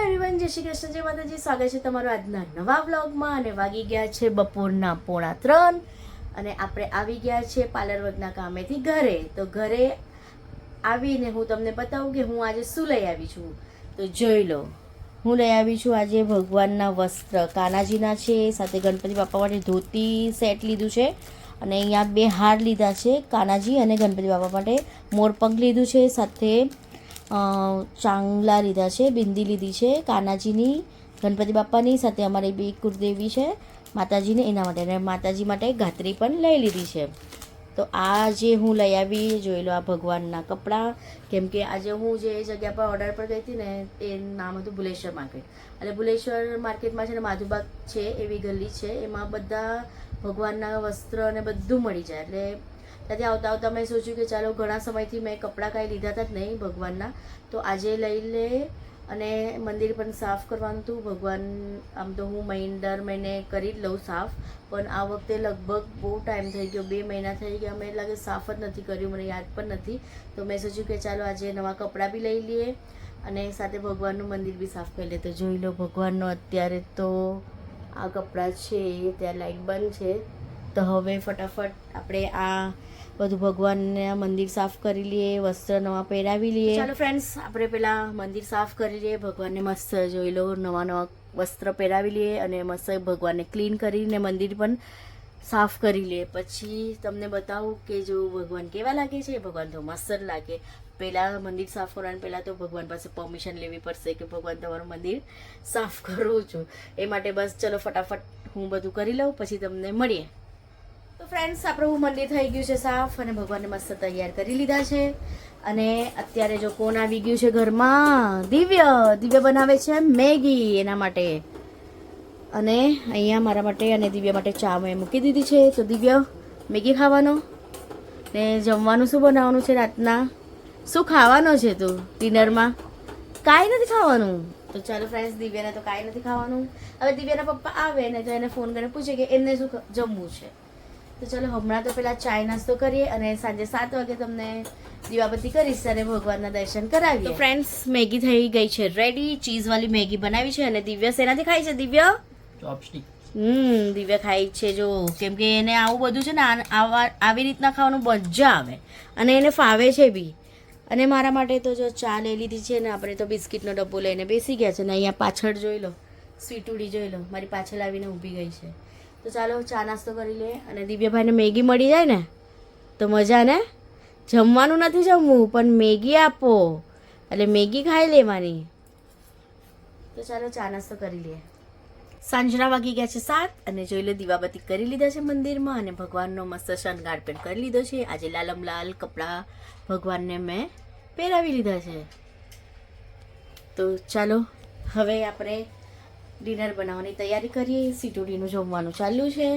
Everyone, જય શ્રી કૃષ્ણ, જય માતાજી. સ્વાગત છે તમારું આજના નવા વ્લોગમાં. અને વાગી ગયા છે બપોરના 2:45 અને આપણે આવી ગયા છે પાર્લર વર્કના કામેથી ઘરે. તો ઘરે આવીને હું તમને બતાવું કે હું આજે શું લઈ આવી છું. તો જોઈ લો, હું લઈ આવી છું આજે ભગવાનના વસ્ત્ર કાનાજીના છે, સાથે ગણપતિ બાપા માટે ધોતી સેટ લીધું છે અને અહીંયા 2 હાર લીધા છે કાનાજી અને ગણપતિ બાપા માટે. મોરપંખ લીધું છે, સાથે ચાંગલા લીધા છે, બિંદી લીધી છે કાનાજીની, ગણપતિ બાપાની, સાથે અમારી 2 કુળદેવી છે માતાજીને એના માટે, અને માતાજી માટે ગાત્રી પણ લઈ લીધી છે. તો આ જે હું લઈ આવી જોઈ લો, આ ભગવાનના કપડાં. કેમ કે આજે હું જે જગ્યા પર ઓર્ડર પર ગઈ હતી ને એ નામ હતું ભુલેશ્વર માર્કેટ. અને ભુલેશ્વર માર્કેટમાં છે ને માધુબાગ છે એવી ગલી છે, એમાં બધા ભગવાનના વસ્ત્ર અને બધું મળી જાય. એટલે ત્યાંથી આવતા આવતા મેં સોચ્યું કે ચાલો, ઘણા સમયથી મેં કપડાં કાંઈ લીધા હતા જ નહીં ભગવાનના, તો આજે લઈ લે. અને મંદિર પણ સાફ કરવાનું હતું. ભગવાન આમ તો હું દર મહિને કરી જ લઉં સાફ, પણ આ વખતે લગભગ બહુ ટાઈમ થઈ ગયો, 2 મહિના થઈ ગયા, મેં લાગે સાફ જ નથી કર્યું, મને યાદ પણ નથી. તો મેં સોચ્યું કે ચાલો આજે નવા કપડાં બી લઈ લઈએ અને સાથે ભગવાનનું મંદિર બી સાફ કરી લે. તો જોઈ લો ભગવાનનો અત્યારે તો આ કપડાં છે, ત્યાં લાઇટ બંધ છે. તો હવે ફટાફટ આપણે આ બધું ભગવાનના મંદિર સાફ કરી લઈએ, વસ્ત્ર નવા પહેરાવી લઈએ. ચાલો ફ્રેન્ડ્સ, આપણે પેલા મંદિર સાફ કરી લઈએ, ભગવાનને મસ્ત જોઈ લો નવા વસ્ત્ર પહેરાવી લઈએ અને મસ્ત ભગવાનને ક્લીન કરીને મંદિર પણ સાફ કરી લઈએ. પછી તમને બતાવું કે જો ભગવાન કેવા લાગે છે. ભગવાન તો મસ્ત જ લાગે. પહેલાં મંદિર સાફ કરવાનું પહેલાં તો ભગવાન પાસે પરમિશન લેવી પડશે કે ભગવાન તમારું મંદિર સાફ કરું છું. એ માટે બસ ચલો ફટાફટ હું બધું કરી લઉં, પછી તમને મળીએ. તો ફ્રેન્ડ્સ, આપણું મંદિર થઈ ગયું છે સાફ અને ભગવાનને મસ્ત તૈયાર કરી લીધા છે. અને અત્યારે જો કોણ આવી ગયું છે ઘરમાં, દિવ્ય બનાવે છે મેગી એના માટે. અને અહીંયા મારા માટે અને દિવ્ય માટે ચા મેં મૂકી દીધી છે. તો દિવ્ય મેગી ખાવાનો ને જમવાનું શું બનાવવાનું છે રાતના, શું ખાવાનો છે તું ડિનરમાં? કાંઈ નથી ખાવાનું. તો ચાલો ફ્રેન્ડ્સ, દિવ્યાને તો કાંઈ નથી ખાવાનું. હવે દિવ્યાના પપ્પા આવે ને તો એને ફોન કરીને પૂછે કે એમને શું જમવું છે. તો ચાલો હમણાં તો પેલા ચાય નાસ્તો કરીએ અને સાંજે 7 વાગે તમને દીવાબત્તી કરીશ અને ભગવાનના દર્શન કરાવીએ. તો ફ્રેન્ડ્સ, મેગી થઈ ગઈ છે રેડી. ચીઝવાળી મેગી બનાવી છે. અને દિવ્ય શેનાથી ખાય છે? દિવ્ય ચોપસ્ટિક. દિવ્ય ખાય છે જો, કેમ કે એને આવું બધું છે ને આવી રીતના ખાવાનું મજા આવે અને એને ફાવે છે બી. અને મારા માટે તો જો ચા લઈ લીધી છે ને આપણે તો બિસ્કિટનો ડબ્બો લઈને બેસી ગયા છે. ને અહીંયા પાછળ જોઈ લો, સ્વીટુડી જોઈ લો, મારી પાછળ આવીને ઊભી ગઈ છે. તો ચાલો ચા નાસ્તો કરી લે. અને દિવ્યભાઈને મેગી મળી જાય ને તો મજા ને. જમવાનું નથી જમવું, પણ મેગી આપો એટલે મેગી ખાઈ લેવાની. તો ચાલો ચા નાસ્તો કરી લઈએ. સાંજના વાગી ગયા છે 7 અને જોઈ લો દીવાબત્તી કરી લીધા છે મંદિરમાં અને ભગવાનનો મસ્ત શણગાર પણ કરી લીધો છે. આજે લાલ કપડાં ભગવાનને મેં પહેરાવી લીધા છે. તો ચાલો હવે આપણે ડિનર બનાવવાની તૈયારી કરીએ. સીટોડીનું જમવાનું ચાલ્યું છે.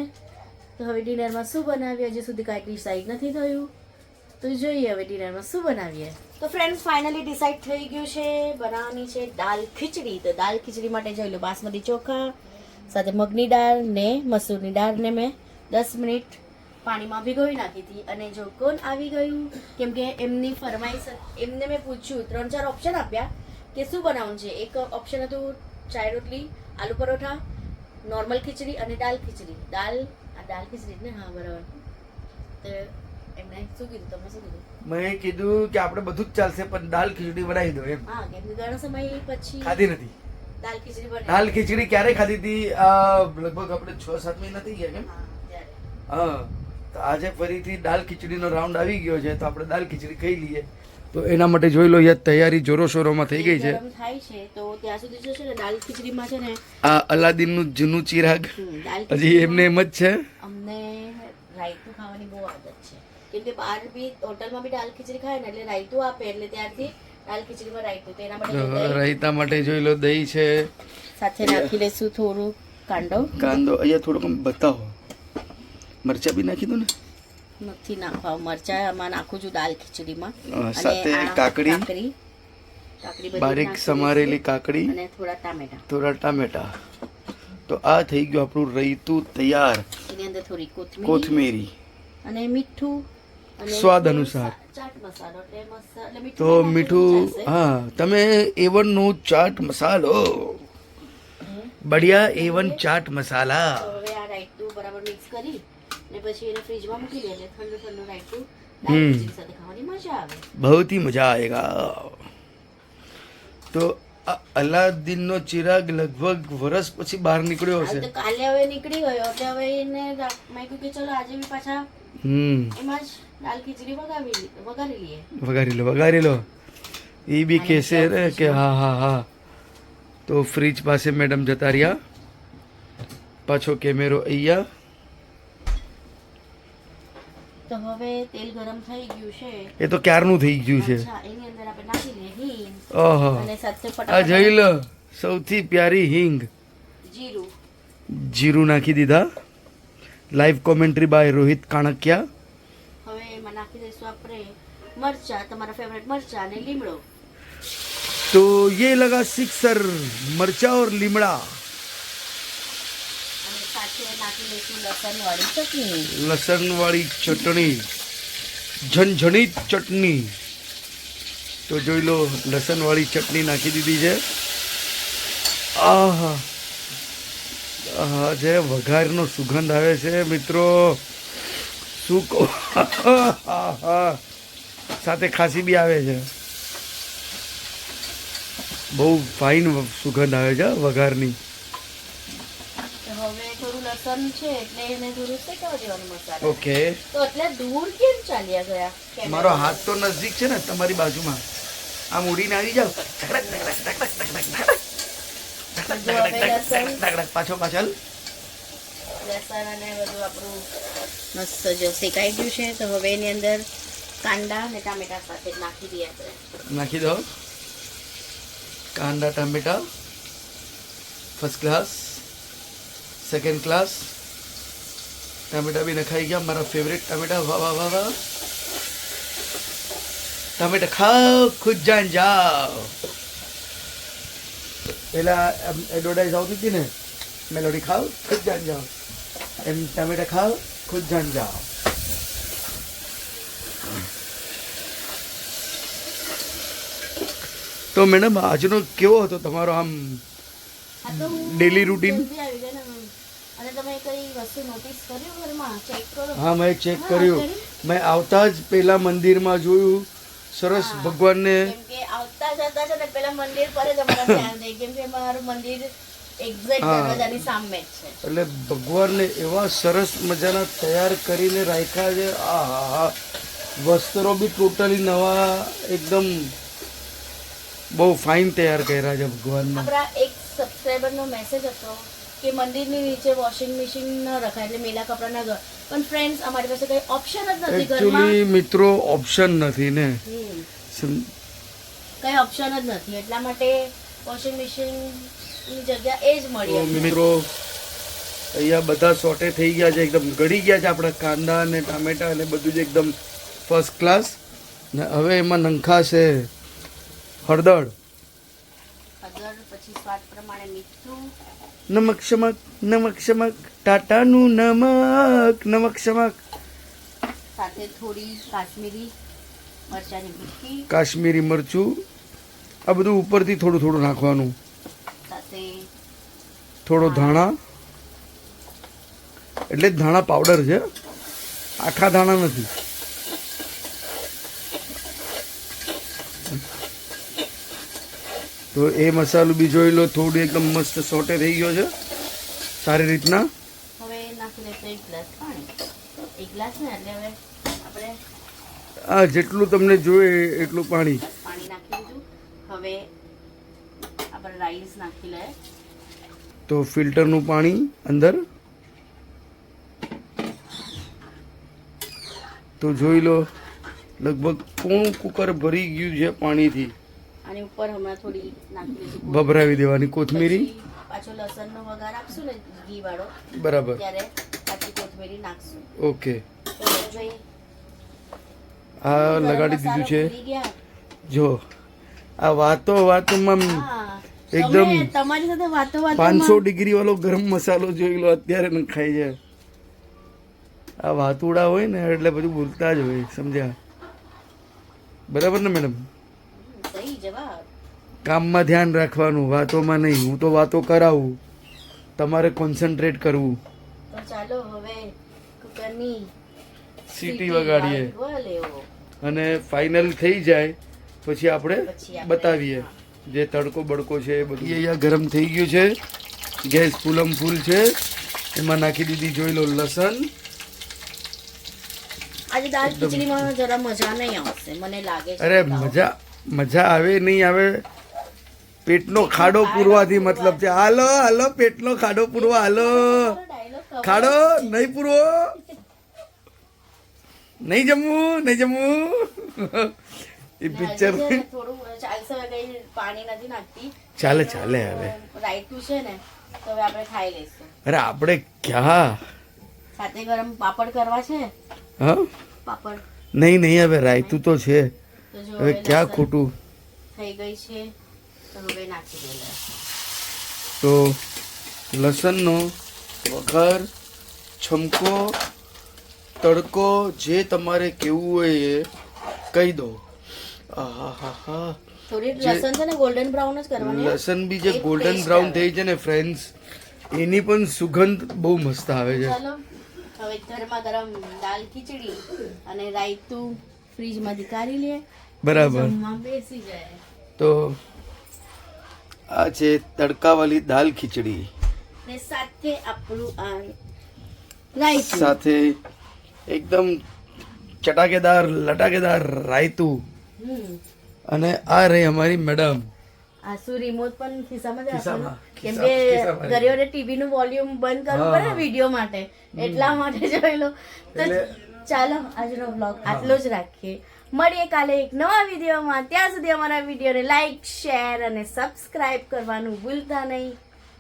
તો હવે ડિનરમાં શું બનાવીએ, હજી સુધી કાંઈ ડિસાઈડ નથી થયું. તો જોઈએ હવે ડિનરમાં શું બનાવીએ. તો ફ્રેન્ડ્સ, ફાઇનલી ડિસાઈડ થઈ ગયું છે. બનાવવાની છે દાલ ખીચડી. તો દાલ ખીચડી માટે જોઈ લો બાસમતી ચોખા સાથે મગની દાળ ને મસૂરની દાળને મેં 10 મિનિટ પાણીમાં ભીગોવી નાખી હતી. અને જો કોણ આવી ગયું, કેમ કે એમની ફરમાઈશ, એમને મેં પૂછ્યું, 3-4 ઓપ્શન આપ્યા કે શું બનાવવાનું છે. એક ઓપ્શન હતું ચાય રોટલી, આલુ પરોઠા, નોર્મલ ખીચડી અને દાલ ખીચડી. દાલ ખીચડી ને? હા, બરાબર. તો એમને શું કીધું? તમે શું કીધું? મેં કીધું કે આપણે બધું જ ચાલશે, પણ દાલ ખીચડી બનાવી દો એમ. હા, કેમ કે ઘણા સમય પછી ખાધી નથી દાલ ખીચડી બનાવી. દાલ ખીચડી ક્યારે ખાધી હતી? લગભગ આપણે 6-7 મહિના થઈ ગયા કેમ? હા, તો આજે ફરીથી દાલ ખીચડીનો રાઉન્ડ આવી ગયો છે, તો આપણે દાલ ખીચડી ખાઈ લઈએ. તો એના માટે જોઈ લો, યાર તૈયારી જોરો શોરોમાં થઈ ગઈ છે. થાય છે તો ત્યાં સુધી જો છે ને દાલ ખીચડીમાં છે ને આ અલાદીનનું જૂનું ચિરાગ હજી એમને એમ જ છે. અમને રાયતું ખાવાની બહુ આદત છે, કેમ કે બહાર બી હોટલમાં બી દાલ ખીચડી ખાય ને એટલે રાયતું આપે, એટલે ત્યારથી દાલ ખીચડીમાં રાયતું. તો એના માટે રાયતા માટે જોઈ લો દહીં છે, સાથે નાખી લેશું થોડું કાંદો. અહીંયા થોડુંક બતાવો. મરચા બી નાખી દો ને. નથી નાખવા મરચા, આમાં નાખું છું દાલ ખીચડીમાં. સાથે કાકડી, બારીક સમારેલી કાકડી અને થોડા ટામેટા. તો આ થઈ ગયું આપણું રૈતું તૈયાર. એની અંદર થોડી કોથમીરી અને મીઠું અને સ્વાદ અનુસાર ચાટ મસાલો એટલે મીઠું તો નાખીને મીઠું, ચાલશે. હા, તમે A1 નો ચાટ મસાલો, બઢિયા A1 ચાટ મસાલા. તો હવે આ રાયતું બરાબર મિક્સ કરી ને પછી એને ફ્રીજમાં મૂકી દે એટલે ઠંડુ ઠંડુ રાયતું હમ. દાળ ખીચડી સાથે ખાવાની મજા આવે. બહુત ही મજા આયેગા. તો આ અલાદીનનો ચિરાગ લગભગ વર્ષ પછી બહાર નીકળ્યો હાલ હશે. તો કાલે હવે નીકળી ગયો એટલે હવે એને મેં કીધું કે ચલો આજે બી પાછા એમાં જ દાળ ખીચડી વઘારી લઈએ. વગારી લો. એ બી કહેશે રે કે હા હા હા. તો ફ્રીજ પાસે મેડમ જતા રહ્યા, પાછો કેમેરો અહીંયા. તો હવે તેલ ગરમ થઈ ગયું છે. એ તો ક્યારનું થઈ ગયું છે. અચ્છા, એની અંદર આપણે નાખી લઈએ હિંગ ઓહો, અને સાથે આ ફટાફટ જોઈ લો, સૌથી પ્યારી હિંગ. જીરું. જીરું નાખી દીધા. Live commentary by Rohit Kankiya. હવે એમાં નાખી દઈશું આપણે મરચા, તમારા ફેવરેટ મરચા અને લીમડો. તો ये लगा सिक्सर मरचा और लीमड़ा. અને સાથે નાખી દઈશું લસણ વાળી ચટણી. લસણ વાળી ચટણી, ઝણઝણીત ચટણી. તો જોઈ લો, લસણ વાળી ચટણી નાખી દીધી છે. આહા આહા, જે વઘારનો સુગંધ આવે છે મિત્રો, શું કહું. આહા, સાથે ખાંસી બી આવે છે. બહુ ફાઇન સુગંધ આવે છે વઘારની. તો હવે થોડું લસણ છે એટલે એને થોડું શેકાવા દેવાનું મસાલો. ઓકે, તો એટલે દૂર કેમ ચાલ્યા ગયા? મારો હાથ તો નજદીક છે ને, તમારી બાજુમાં. આમ ઉડીને આવી જાવ. જો હવે લસણ પાછો પાછળ. લસણ અને બધું આપણું મસ્ત જો શેકાઈ ગયું છે. તો હવે એની અંદર કાંદા અને ટામેટા સાથે નાખી દઈએ આપણે. નાખી દો કાંદા ટામેટા. First class, second class. ટામેટા બી નખાઈ ગયા, મારા ફેવરેટ ટામેટા. વાહ વાહ વાહ વાહ. ટામેટા ખાઓ, ખુદ જાન જાઓ. પેલા એડવર્ટાઇઝ આવતી હતી ને, મેલોડી ખાઓ ખુદ જાન જાઓ, એમ ટામેટા ખાઓ ખુદ જાન જાઓ. તો મેડમ, આજનો કેવો હતો તમારો આમ આ તો હું ડેલી રૂટીન? જલ્દી આવી ગઈ ને મેમ. અને તમે કઈ વસ્તુ નોટિસ કર્યું ઘરમાં? ચેક કરો. હા, મેં ચેક હા, કર્યું. કર્યું? મેં આવતા જ પેલા મંદિરમાં જોયું, સરસ હા. ભગવાનને. કેમ કે આવતા જતા છે ને પેલા મંદિર પર જ અમારા ધ્યાન દે, કેમ કે અમારું મંદિર એક્ઝેક્ટ હા. દરવાજાની સામે જ છે. એટલે ભગવાનને એવા સરસ મજાના તૈયાર કરીને રાખ્યા છે. આ હા હા, વસ્ત્રો બી ટોટલી નવા, એકદમ બહુ ફાઇન તૈયાર કર્યા છે ભગવાનના. આપણા એક સબસ્ક્રાઇબરનો મેસેજ હતો કે મંદિરની નીચે વોશિંગ મશીન ન રખાય એટલે મેલા કપડાં ન ધોવાય. પણ ફ્રેન્ડ્સ, અમારી પાસે કઈ ઓપ્શન જ નથી ઘરમાં. એકચ્યુઅલી મિત્રો ઓપ્શન નથી ને. કઈ ઓપ્શન જ નથી, એટલા માટે વોશિંગ મશીનની જગ્યા એ જ મળી તો હતી. મિત્રો, અહીંયા બધા સોટે થઈ ગયા છે, એકદમ ગળી ગયા છે આપણા કાંદા અને ટામેટા અને બધું જ એકદમ ફર્સ્ટ ક્લાસ. ને હવે એમાં નંખાશે હળદર, હળદર, પછી સ્વાદ પ્રમાણે મીઠું, નમક શમક, નમક શમક, ટાટાનું નમક, નમક શમક, સાથે થોડી કાશ્મીરી મરચાની ભૂકી, કાશ્મીરી મરચું. આ બધું ઉપરથી થોડું થોડું નાખવાનું. સાથે થોડો ધાણા, એટલે જ ધાણા પાવડર છે, આખા ધાણા નથી. તો એ મસાલો બી જોઈ લો, થોડું એકદમ મસ્ત સોટે થઈ ગયો છે સારી રીતના. હવે નાખી દઈશું 1 ગ્લાસ પાણી. 1 ગ્લાસ ને એટલે હવે આપણે આ જેટલું તમને જોઈએ એટલું પાણી. પાણી નાખી દીધું. હવે આપણે રાઈસ નાખી લઈએ. તો ફિલ્ટરનું પાણી અંદર. તો જોઈ લો, લગભગ પૂર્ણ કુકર ભરી ગયું છે પાણીથી. આની ઉપર હમણાં થોડી નાખી દઈશું ભભરાવી દેવાની કોથમીરી. પછી પાછો લસણનો વઘાર આપશું ને ઘી વાળો, બરાબર, ત્યારે પાછી કોથમીરી નાખશું. ઓકે. તો ભાઈ આ ગરમ લગાડી મસાલો દીધું છે. ભૂલી ગયા. જો આ વાતોમાં હા, એકદમ તમે તમારી સાથે વાતો 500 ડિગ્રી વાળો ગરમ મસાલો જોઈ લો, અત્યારે નખાય છે. આ વાતુડા હોય ને એટલે બધું બોલતા જ હોય, સમજ્યા? બરાબર ને મેડમ? સહી જવાબ. કામમાં ધ્યાન રાખવાનું, વાતોમાં નહીં. હું તો વાતો કરાવું, તમારે કોન્સન્ટ્રેટ કરવું. તો ચાલો હવે કુકરની સીટી વગાડીએ વાગવા લેવો. અને ફાઇનલ થઈ જાય પછી આપણે પછી આપણે, બતાવીએ જે તડકો બડકો છે એ બધું. અહીંયા ગરમ થઈ ગયું છે, ગેસ ફૂલમ ફૂલ છે. એમાં નાખી દીધી, જોઈ લો, લસણ. આજે દાળ ખીચડીમાં જરા મજા નહીં આવશે મને લાગે છે. અરે મજા આવે નહીં આવે, પેટનો ખાડો પૂરવાથી મતલબ છે. હાલો હાલો, પેટનો ખાડો પૂરવા, હાલો. ખાડો નહીં પૂરવો, નહીં જમવું, નહીં જમવું. એ પિક્ચર થોડું ચાલશે, હવે કઈ પાણી નથી નાખતી. ચાલે ચાલે. હવે રાયતું છે ને તો હવે આપણે ખાઈ લઈશું. અરે આપણે ક્યાં સાથે ગરમ પાપડ કરવા છે. હા પાપડ નહીં નહીં, હવે રાયતું તો છે, તો જો હવે ક્યાં લસણ ખોટું. થઈ ગઈ છે તો હવે નાખી દઈએ. તો લસણનો વઘાર, છમકો, તડકો, જે તમારે કેવું હોય એ કહી દો. આહાહાહા. થોડી લસણ છે ને ગોલ્ડન બ્રાઉન જ કરવાની. લસણ બી જે ગોલ્ડન બ્રાઉન થઈ છે ને ફ્રેન્ડ્સ, એની પણ સુગંધ બહુ મસ્ત આવે છે. ચાલો હવે ગરમા ગરમ દાલ ખીચડી અને રાયતું ફ્રીજમાંથી કાઢી લે, બરાબર. જમવા બેસી જાય. તો આ છે તડકાવાળી દાલ ખીચડી, ને સાથે આપણું આ રાયતું. સાથે એકદમ ચટાકેદાર લટાકેદાર રાયતું. હમ. અને આ રહી અમારી મેડમ. આ શું રિમોટ પણ ખિસ્સામાં જ ખિસ્સામાં, રાખવાનું? કેમ કે ખિસ્સામાં. ઘરે ટીવી નું વોલ્યુમ બંધ કરવું પડે વિડીયો માટે, એટલા માટે જોઈ લો. તો ચાલો આજનો બ્લોગ આટલો જ રાખીએ. મળીએ કાલે એક નવા વિડીયોમાં. ત્યાં સુધી અમારા વિડીયોને લાઈક, શેર અને સબસ્ક્રાઇબ કરવાનું ભૂલતા નહીં.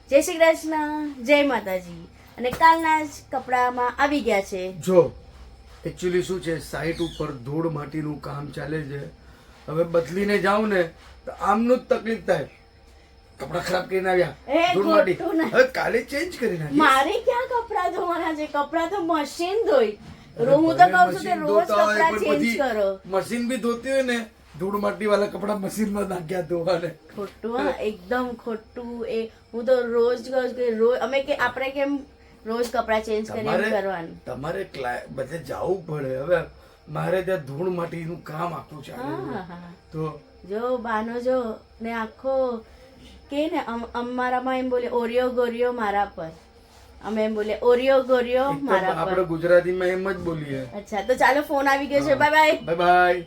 જય શ્રી કૃષ્ણ, જય માતાજી. અને કાલના જ કપડામાં આવી ગયા છે. જો એકચ્યુઅલી શું છે, સાઈટ ઉપર ધૂળ માટીનું કામ ચાલે છે. હવે બદલીને જાઉં ને તો આમનું જ તકલીફ થાય. કપડા ખરાબ કરીને આવ્યા, એ ધૂળ માટી. ખોટું ના. હવે કાલે ચેન્જ કરી નાખીએ. મારે ક્યાં કપડા ધોવાના છે? કપડા તો મશીન ધોઈ. હું તો કહું છું કે રોજ કપડા ચેન્જ કરો. મશીન બી ધોતી હોય ને, ધૂળ માટી વાળા કપડા મશીનમાં નાખ્યા ધોવાને. ખોટું, હા, એકદમ ખોટું. એ હું તો રોજ કહું કે રોજ અમે કે આપણે કેમ રોજ કપડા ચેન્જ કરીને કરવાનું. તમારે બધે જવું પડે. હવે મારે ત્યાં ધૂળ માટીનું કામ આખું ચાલે હા છે. હા. તો જો બાનો જો ને આખો કે ને અમારામાં એમ બોલે ઓરિયો ગોરિયો મારા પર. અમે એમ બોલે ઓરિયો ગોરિયો મારા પર. આપણે ગુજરાતીમાં એમ જ બોલીએ. અચ્છા, તો ચાલો ફોન આવી ગયો છે. Bye bye. Bye bye.